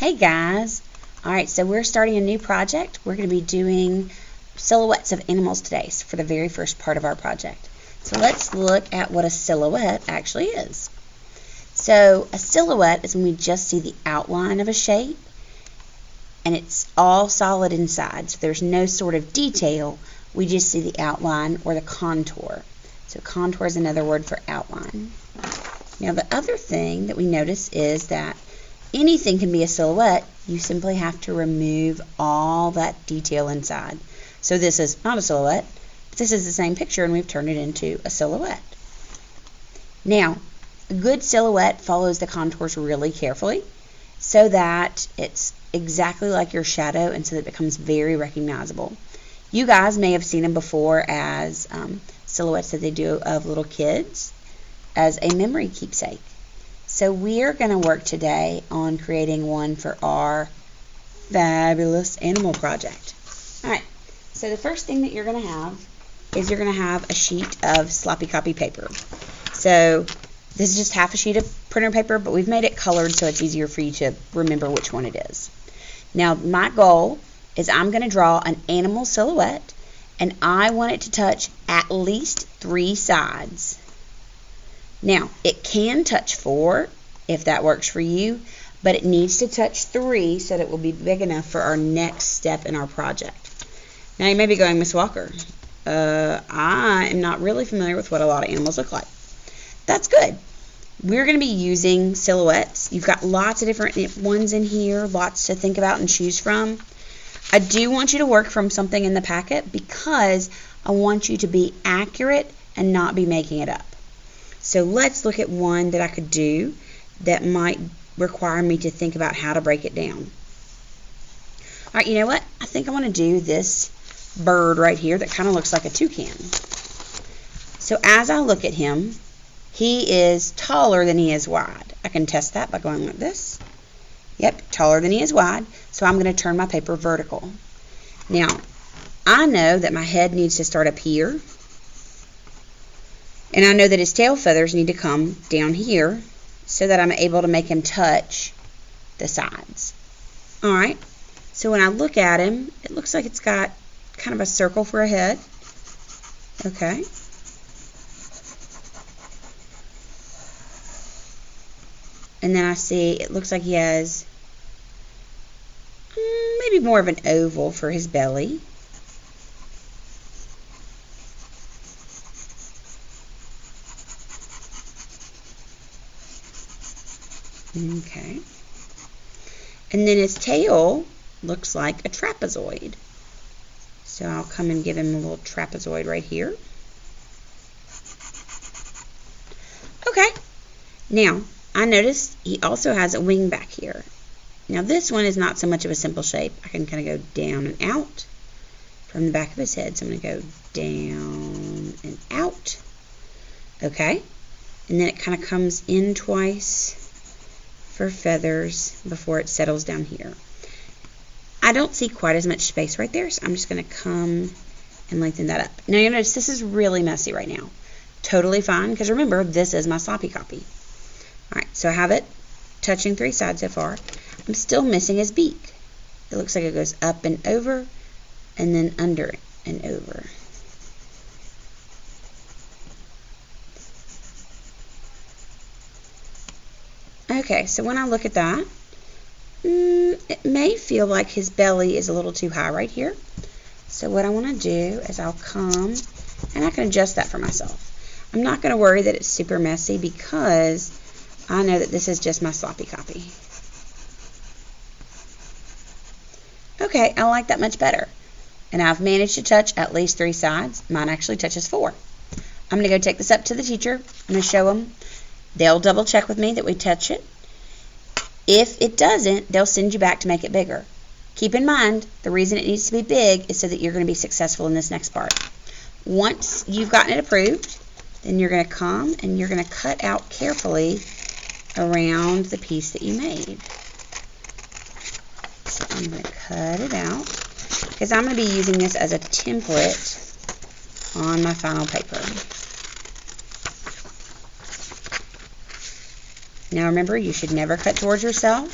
Hey guys! Alright, so we're starting a new project. We're going to be doing silhouettes of animals today for the very first part of our project. So let's look at what a silhouette actually is. So a silhouette is when we just see the outline of a shape and it's all solid inside. So there's no sort of detail. We just see the outline or the contour. So contour is another word for outline. Now the other thing that we notice is that anything can be a silhouette. You simply have to remove all that detail inside. So this is not a silhouette, but this is the same picture and we've turned it into a silhouette. Now, a good silhouette follows the contours really carefully so that it's exactly like your shadow and so that it becomes very recognizable. You guys may have seen them before as silhouettes that they do of little kids as a memory keepsake. So we're going to work today on creating one for our fabulous animal project. Alright, so the first thing that you're going to have is you're going to have a sheet of sloppy copy paper. So this is just half a sheet of printer paper, but we've made it colored so it's easier for you to remember which one it is. Now my goal is I'm going to draw an animal silhouette and I want it to touch at least 3 sides. Now, it can touch 4 if that works for you, but it needs to touch 3 so that it will be big enough for our next step in our project. Now, you may be going, Miss Walker, I am not really familiar with what a lot of animals look like. That's good. We're going to be using silhouettes. You've got lots of different ones in here, lots to think about and choose from. I do want you to work from something in the packet because I want you to be accurate and not be making it up. So let's look at one that I could do that might require me to think about how to break it down. Alright, you know what? I think I want to do this bird right here that kind of looks like a toucan. So as I look at him, he is taller than he is wide. I can test that by going like this. Yep, taller than he is wide. So I'm going to turn my paper vertical. Now, I know that my head needs to start up here. And I know that his tail feathers need to come down here so that I'm able to make him touch the sides. Alright, so when I look at him, it looks like it's got kind of a circle for a head. Okay. And then I see it looks like he has maybe more of an oval for his belly. Okay. And then his tail looks like a trapezoid. So I'll come and give him a little trapezoid right here. Okay. Now, I noticed he also has a wing back here. Now this one is not so much of a simple shape. I can kind of go down and out from the back of his head. So I'm going to go down and out. Okay. And then it kind of comes in twice for feathers before it settles down here. I don't see quite as much space right there, so I'm just going to come and lengthen that up. Now you'll notice this is really messy right now. Totally fine, because remember, this is my sloppy copy. Alright, so I have it touching 3 sides so far. I'm still missing his beak. It looks like it goes up and over, and then under and over. Okay, so when I look at that, it may feel like his belly is a little too high right here. So what I want to do is I'll come, and I can adjust that for myself. I'm not going to worry that it's super messy because I know that this is just my sloppy copy. Okay, I like that much better. And I've managed to touch at least 3 sides. Mine actually touches 4. I'm going to go take this up to the teacher. I'm going to show them. They'll double check with me that we touch it. If it doesn't, they'll send you back to make it bigger. Keep in mind, the reason it needs to be big is so that you're going to be successful in this next part. Once you've gotten it approved, then you're going to come and you're going to cut out carefully around the piece that you made. So I'm going to cut it out because I'm going to be using this as a template on my final paper. Now remember, you should never cut towards yourself.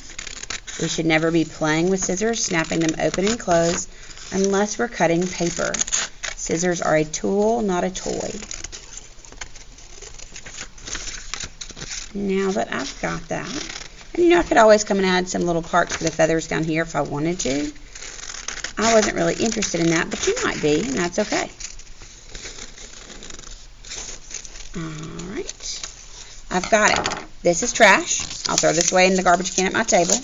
We should never be playing with scissors, snapping them open and close, unless we're cutting paper. Scissors are a tool, not a toy. Now that I've got that, and I could always come and add some little parts for the feathers down here if I wanted to. I wasn't really interested in that, but you might be, and that's okay. Alright, I've got it. This is trash. I'll throw this away in the garbage can at my table.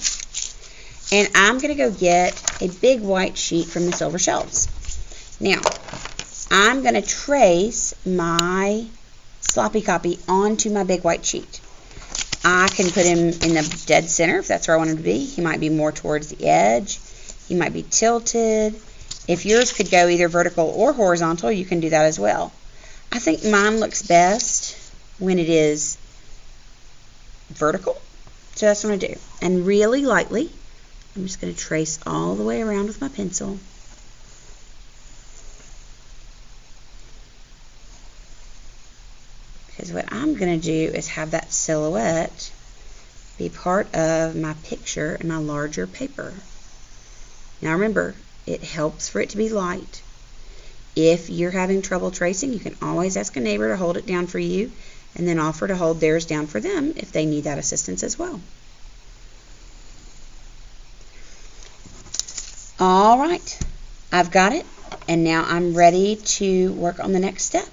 And I'm going to go get a big white sheet from the silver shelves. Now, I'm going to trace my sloppy copy onto my big white sheet. I can put him in the dead center if that's where I want him to be. He might be more towards the edge. He might be tilted. If yours could go either vertical or horizontal, you can do that as well. I think mine looks best when it is vertical. So that's what I'm going to do. And really lightly, I'm just going to trace all the way around with my pencil. Because what I'm going to do is have that silhouette be part of my picture in my larger paper. Now remember, it helps for it to be light. If you're having trouble tracing, you can always ask a neighbor to hold it down for you and then offer to hold theirs down for them if they need that assistance as well. All right, I've got it, and now I'm ready to work on the next step.